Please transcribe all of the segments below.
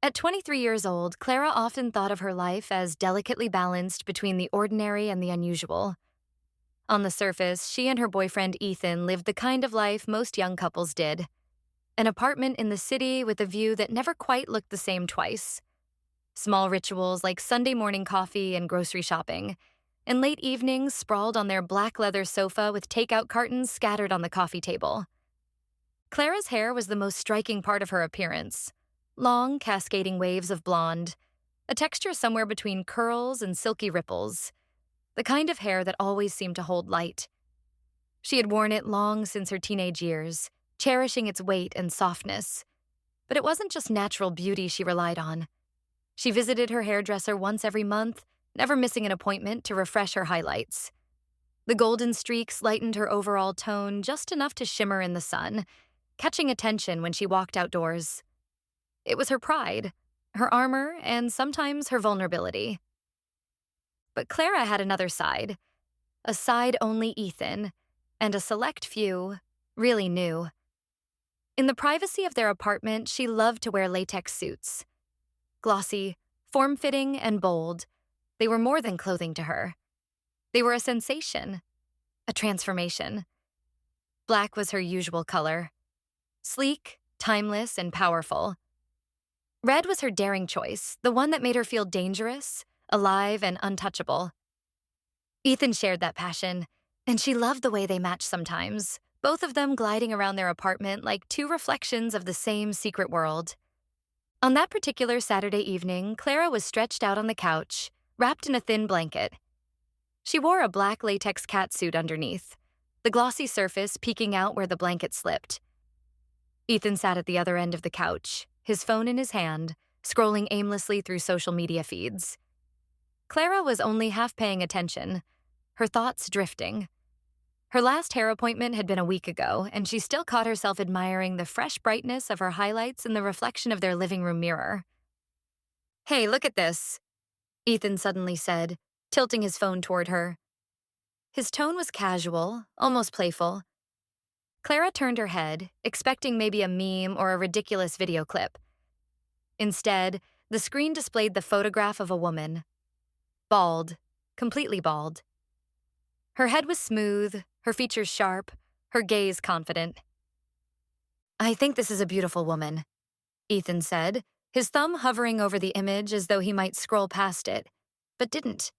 At 23 years old, Clara often thought of her life as delicately balanced between the ordinary and the unusual. On the surface, she and her boyfriend Ethan lived the kind of life most young couples did: an apartment in the city with a view that never quite looked the same twice. Small rituals like Sunday morning coffee and grocery shopping, and late evenings sprawled on their black leather sofa with takeout cartons scattered on the coffee table. Clara's hair was the most striking part of her appearance: long, cascading waves of blonde, a texture somewhere between curls and silky ripples, the kind of hair that always seemed to hold light. She had worn it long since her teenage years, cherishing its weight and softness. But it wasn't just natural beauty she relied on. She visited her hairdresser once every month, never missing an appointment to refresh her highlights. The golden streaks lightened her overall tone just enough to shimmer in the sun, catching attention when she walked outdoors. It was her pride, her armor, and sometimes her vulnerability. But Clara had another side, a side only Ethan, and a select few, really knew. In the privacy of their apartment, she loved to wear latex suits. Glossy, form-fitting, and bold, they were more than clothing to her. They were a sensation, a transformation. Black was her usual color. Sleek, timeless, and powerful. Red was her daring choice, the one that made her feel dangerous, alive, and untouchable. Ethan shared that passion, and she loved the way they matched sometimes, both of them gliding around their apartment like two reflections of the same secret world. On that particular Saturday evening, Clara was stretched out on the couch, wrapped in a thin blanket. She wore a black latex catsuit underneath, the glossy surface peeking out where the blanket slipped. Ethan sat at the other end of the couch, his phone in his hand, scrolling aimlessly through social media feeds. Clara was only half paying attention, her thoughts drifting. Her last hair appointment had been a week ago, and she still caught herself admiring the fresh brightness of her highlights in the reflection of their living room mirror. "Hey, look at this," Ethan suddenly said, tilting his phone toward her. His tone was casual, almost playful. Clara turned her head, expecting maybe a meme or a ridiculous video clip. Instead, the screen displayed the photograph of a woman. Bald, completely bald. Her head was smooth, her features sharp, her gaze confident. "I think this is a beautiful woman," Ethan said, his thumb hovering over the image as though he might scroll past it, but didn't.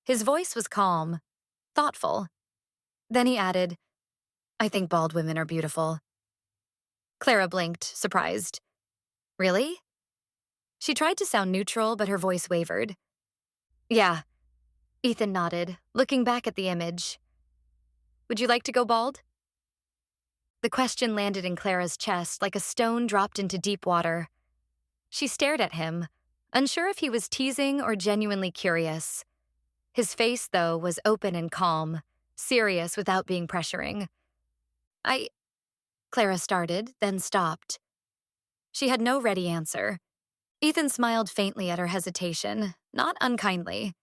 His voice was calm, thoughtful. Then he added, "I think bald women are beautiful." Clara blinked, surprised. "Really?" She tried to sound neutral, but her voice wavered. "Yeah," Ethan nodded, looking back at the image. "Would you like to go bald?" The question landed in Clara's chest like a stone dropped into deep water. She stared at him, unsure if he was teasing or genuinely curious. His face, though, was open and calm, serious without being pressuring. "I—" Clara started, then stopped. She had no ready answer. Ethan smiled faintly at her hesitation, not unkindly.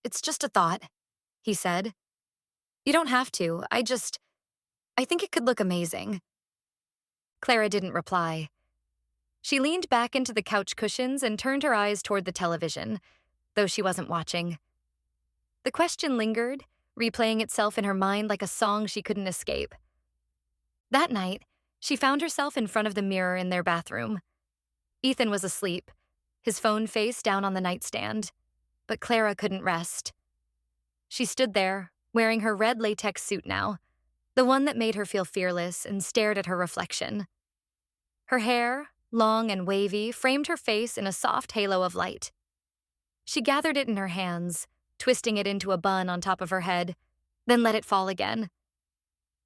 "It's just a thought," he said. "You don't have to. I think it could look amazing." Clara didn't reply. She leaned back into the couch cushions and turned her eyes toward the television, though she wasn't watching. The question lingered, replaying itself in her mind like a song she couldn't escape. That night, she found herself in front of the mirror in their bathroom. Ethan was asleep, his phone face down on the nightstand, but Clara couldn't rest. She stood there, wearing her red latex suit now, the one that made her feel fearless, and stared at her reflection. Her hair, long and wavy, framed her face in a soft halo of light. She gathered it in her hands, twisting it into a bun on top of her head, then let it fall again.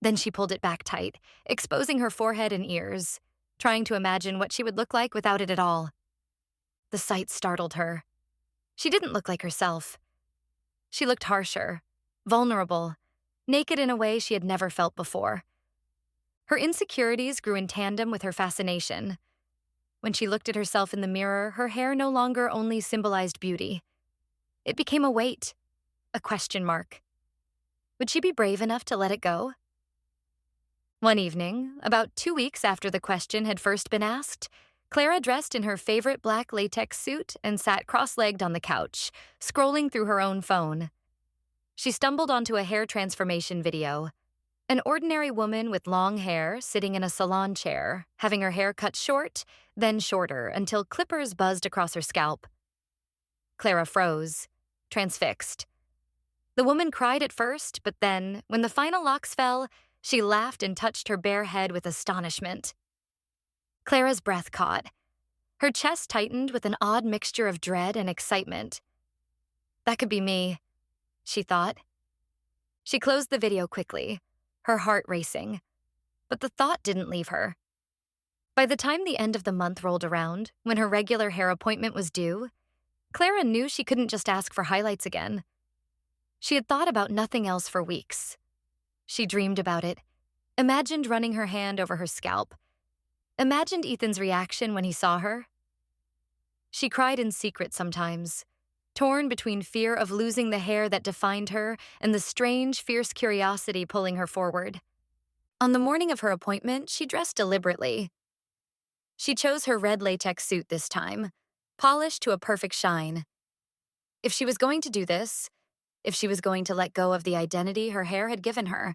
Then she pulled it back tight, exposing her forehead and ears, trying to imagine what she would look like without it at all. The sight startled her. She didn't look like herself. She looked harsher, vulnerable, naked in a way she had never felt before. Her insecurities grew in tandem with her fascination. When she looked at herself in the mirror, her hair no longer only symbolized beauty. It became a weight, a question mark. Would she be brave enough to let it go? One evening, about 2 weeks after the question had first been asked, Clara dressed in her favorite black latex suit and sat cross-legged on the couch, scrolling through her own phone. She stumbled onto a hair transformation video. An ordinary woman with long hair sitting in a salon chair, having her hair cut short, then shorter until clippers buzzed across her scalp. Clara froze, transfixed. The woman cried at first, but then, when the final locks fell, she laughed and touched her bare head with astonishment. Clara's breath caught. Her chest tightened with an odd mixture of dread and excitement. That could be me, she thought. She closed the video quickly, her heart racing. But the thought didn't leave her. By the time the end of the month rolled around, when her regular hair appointment was due, Clara knew she couldn't just ask for highlights again. She had thought about nothing else for weeks. She dreamed about it, imagined running her hand over her scalp, imagined Ethan's reaction when he saw her. She cried in secret sometimes, torn between fear of losing the hair that defined her and the strange, fierce curiosity pulling her forward. On the morning of her appointment, she dressed deliberately. She chose her red latex suit this time, polished to a perfect shine. If she was going to do this, if she was going to let go of the identity her hair had given her,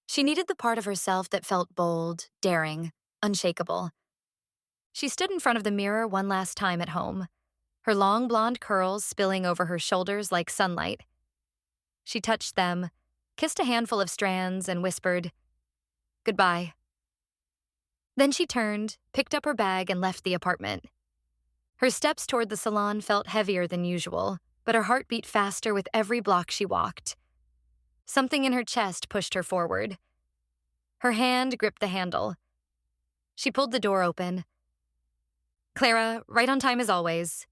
she needed the part of herself that felt bold, daring, unshakable. She stood in front of the mirror one last time at home, her long blonde curls spilling over her shoulders like sunlight. She touched them, kissed a handful of strands, and whispered, "Goodbye." Then she turned, picked up her bag, and left the apartment. Her steps toward the salon felt heavier than usual, but her heart beat faster with every block she walked. Something in her chest pushed her forward. Her hand gripped the handle. She pulled the door open. "Clara, right on time as always."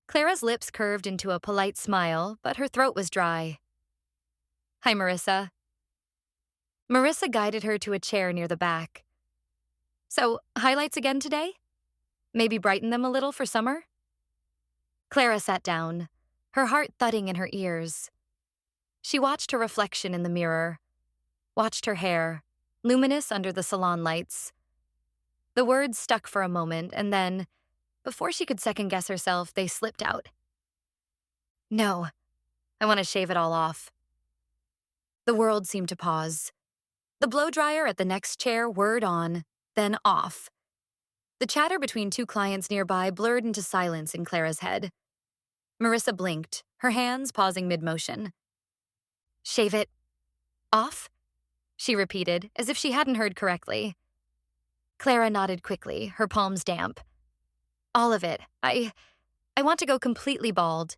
Clara's lips curved into a polite smile, but her throat was dry. "Hi, Marissa." Marissa guided her to a chair near the back. "So, highlights again today? Maybe brighten them a little for summer?" Clara sat down, her heart thudding in her ears. She watched her reflection in the mirror, watched her hair, luminous under the salon lights. The words stuck for a moment, and then, before she could second-guess herself, they slipped out. "No, I want to shave it all off." The world seemed to pause. The blow-dryer at the next chair whirred on, then off. The chatter between two clients nearby blurred into silence in Clara's head. Marissa blinked, her hands pausing mid-motion. "Shave it off?" she repeated, as if she hadn't heard correctly. Clara nodded quickly, her palms damp. "All of it. I want to go completely bald."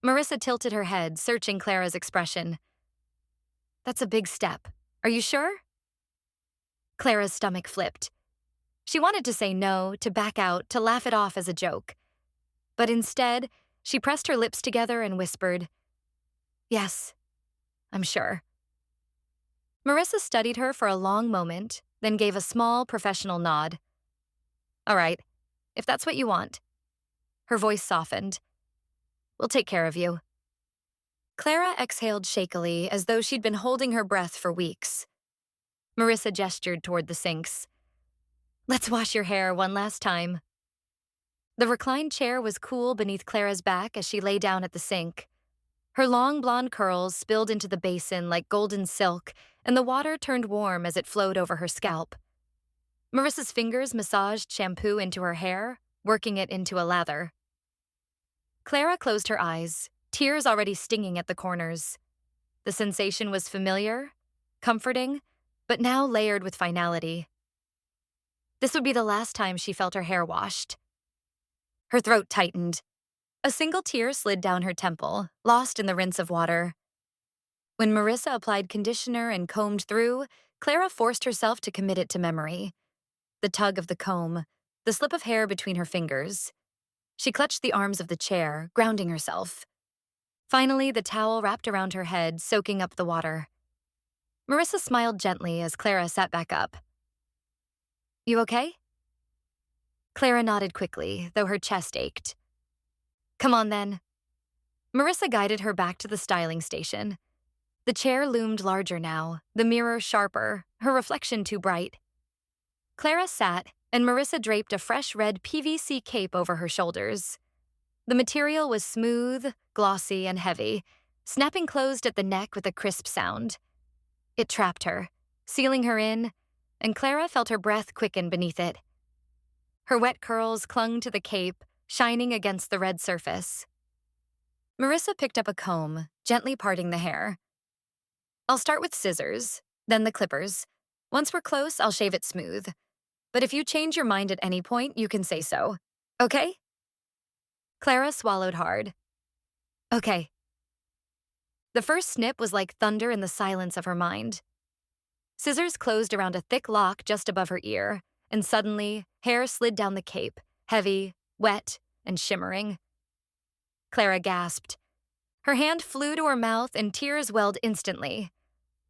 Marissa tilted her head, searching Clara's expression. "That's a big step. Are you sure?" Clara's stomach flipped. She wanted to say no, to back out, to laugh it off as a joke. But instead, she pressed her lips together and whispered, "Yes, I'm sure." Marissa studied her for a long moment, then gave a small, professional nod. "All right, if that's what you want." Her voice softened. "We'll take care of you." Clara exhaled shakily, as though she'd been holding her breath for weeks. Marissa gestured toward the sinks. "Let's wash your hair one last time." The reclined chair was cool beneath Clara's back as she lay down at the sink. Her long blonde curls spilled into the basin like golden silk, and the water turned warm as it flowed over her scalp. Marissa's fingers massaged shampoo into her hair, working it into a lather. Clara closed her eyes, tears already stinging at the corners. The sensation was familiar, comforting, but now layered with finality. This would be the last time she felt her hair washed. Her throat tightened. A single tear slid down her temple, lost in the rinse of water. When Marissa applied conditioner and combed through, Clara forced herself to commit it to memory. The tug of the comb, the slip of hair between her fingers. She clutched the arms of the chair, grounding herself. Finally, the towel wrapped around her head, soaking up the water. Marissa smiled gently as Clara sat back up. "You okay?" Clara nodded quickly, though her chest ached. "Come on, then." Marissa guided her back to the styling station. The chair loomed larger now, the mirror sharper, her reflection too bright. Clara sat, and Marissa draped a fresh red PVC cape over her shoulders. The material was smooth, glossy, and heavy, snapping closed at the neck with a crisp sound. It trapped her, sealing her in, and Clara felt her breath quicken beneath it. Her wet curls clung to the cape, shining against the red surface. Marissa picked up a comb, gently parting the hair. "I'll start with scissors, then the clippers. Once we're close, I'll shave it smooth. But if you change your mind at any point, you can say so. Okay?" Clara swallowed hard. "Okay." The first snip was like thunder in the silence of her mind. Scissors closed around a thick lock just above her ear, and suddenly, hair slid down the cape, heavy, wet, and shimmering. Clara gasped. Her hand flew to her mouth and tears welled instantly.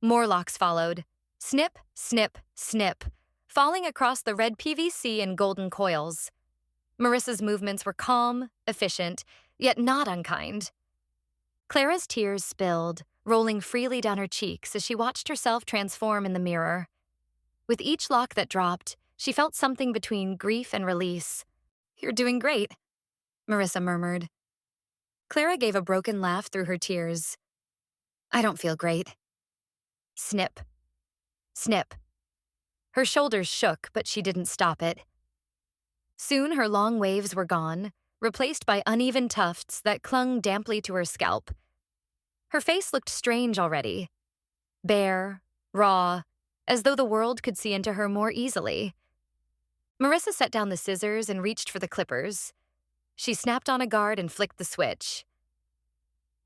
More locks followed. Snip, snip, snip, falling across the red PVC in golden coils. Marissa's movements were calm, efficient, yet not unkind. Clara's tears spilled, rolling freely down her cheeks as she watched herself transform in the mirror. With each lock that dropped, she felt something between grief and release. "You're doing great," Marissa murmured. Clara gave a broken laugh through her tears. "I don't feel great." Snip. Snip. Her shoulders shook, but she didn't stop it. Soon her long waves were gone, replaced by uneven tufts that clung damply to her scalp. Her face looked strange already. Bare, raw, as though the world could see into her more easily. Marissa set down the scissors and reached for the clippers. She snapped on a guard and flicked the switch.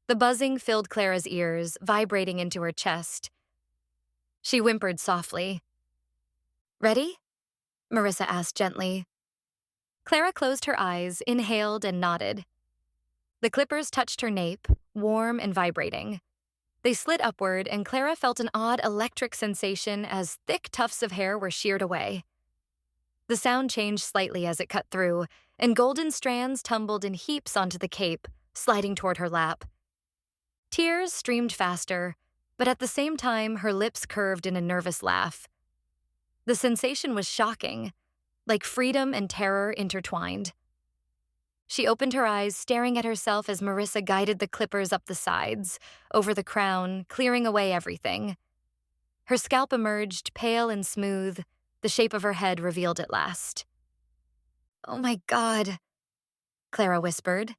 The buzzing filled Clara's ears, vibrating into her chest. She whimpered softly. "Ready?" Marissa asked gently. Clara closed her eyes, inhaled, and nodded. The clippers touched her nape, warm and vibrating. They slid upward, and Clara felt an odd electric sensation as thick tufts of hair were sheared away. The sound changed slightly as it cut through, and golden strands tumbled in heaps onto the cape, sliding toward her lap. Tears streamed faster, but at the same time, her lips curved in a nervous laugh. The sensation was shocking, like freedom and terror intertwined. She opened her eyes, staring at herself as Marissa guided the clippers up the sides, over the crown, clearing away everything. Her scalp emerged, pale and smooth, the shape of her head revealed at last. "Oh my God," Clara whispered.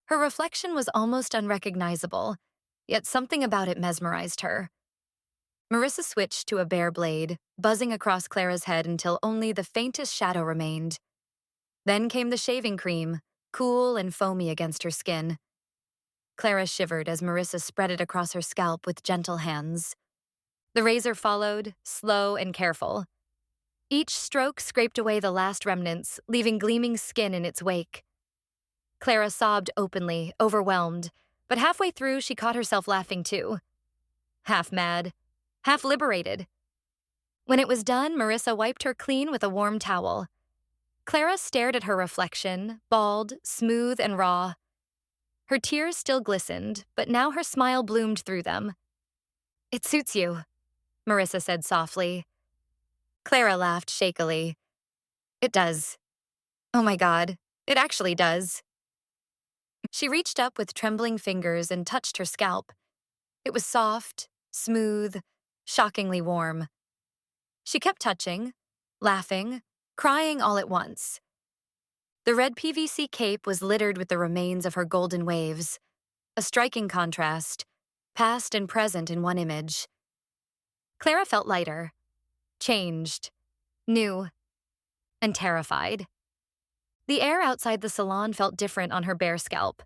Her reflection was almost unrecognizable, yet something about it mesmerized her. Marissa switched to a bare blade, buzzing across Clara's head until only the faintest shadow remained. Then came the shaving cream, cool and foamy against her skin. Clara shivered as Marissa spread it across her scalp with gentle hands. The razor followed, slow and careful. Each stroke scraped away the last remnants, leaving gleaming skin in its wake. Clara sobbed openly, overwhelmed, but halfway through she caught herself laughing too. Half mad, half liberated. When it was done, Marissa wiped her clean with a warm towel. Clara stared at her reflection, bald, smooth, and raw. Her tears still glistened, but now her smile bloomed through them. "It suits you," Marissa said softly. Clara laughed shakily. "It does. Oh my God, it actually does." She reached up with trembling fingers and touched her scalp. It was soft, smooth, shockingly warm. She kept touching, laughing, crying all at once. The red PVC cape was littered with the remains of her golden waves, a striking contrast, past and present in one image. Clara felt lighter, changed, new, and terrified. The air outside the salon felt different on her bare scalp.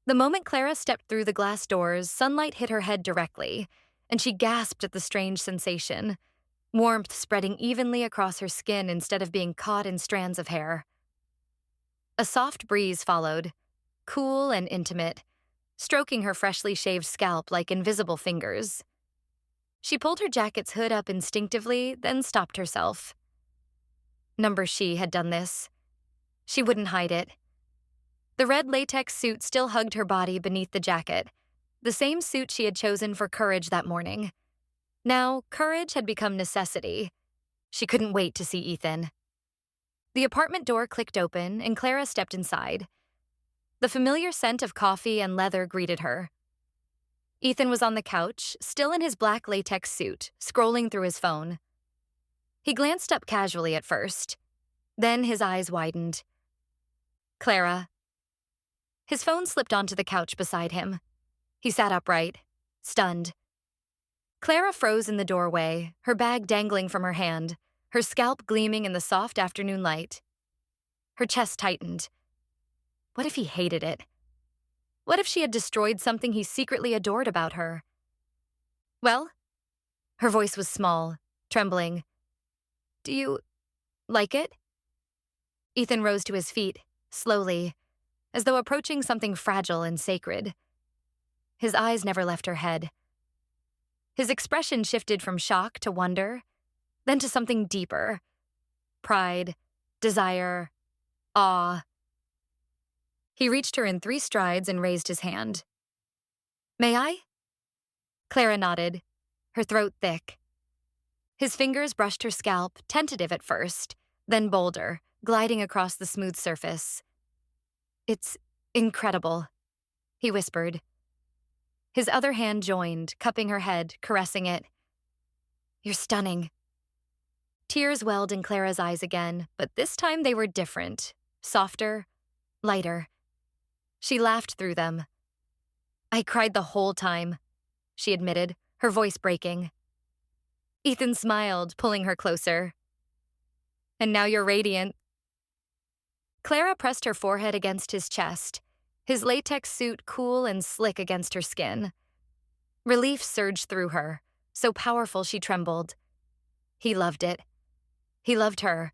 The moment Clara stepped through the glass doors, sunlight hit her head directly, and she gasped at the strange sensation, warmth spreading evenly across her skin instead of being caught in strands of hair. A soft breeze followed, cool and intimate, stroking her freshly shaved scalp like invisible fingers. She pulled her jacket's hood up instinctively, then stopped herself. Number She had done this. She wouldn't hide it. The red latex suit still hugged her body beneath the jacket, the same suit she had chosen for courage that morning. Now, courage had become necessity. She couldn't wait to see Ethan. The apartment door clicked open, and Clara stepped inside. The familiar scent of coffee and leather greeted her. Ethan was on the couch, still in his black latex suit, scrolling through his phone. He glanced up casually at first. Then his eyes widened. Clara. His phone slipped onto the couch beside him. He sat upright, stunned. Clara froze in the doorway, her bag dangling from her hand, her scalp gleaming in the soft afternoon light. Her chest tightened. What if he hated it? What if she had destroyed something he secretly adored about her? Well? Her voice was small, trembling. Do you like it? Ethan rose to his feet, slowly, as though approaching something fragile and sacred. His eyes never left her head. His expression shifted from shock to wonder, then to something deeper. Pride, desire, awe. He reached her in 3 strides and raised his hand. May I? Clara nodded, her throat thick. His fingers brushed her scalp, tentative at first, then bolder, gliding across the smooth surface. It's incredible, he whispered. His other hand joined, cupping her head, caressing it. You're stunning. Tears welled in Clara's eyes again, but this time they were different, softer, lighter. She laughed through them. I cried the whole time, she admitted, her voice breaking. Ethan smiled, pulling her closer. And now you're radiant. Clara pressed her forehead against his chest, his latex suit cool and slick against her skin. Relief surged through her, so powerful she trembled. He loved it. He loved her,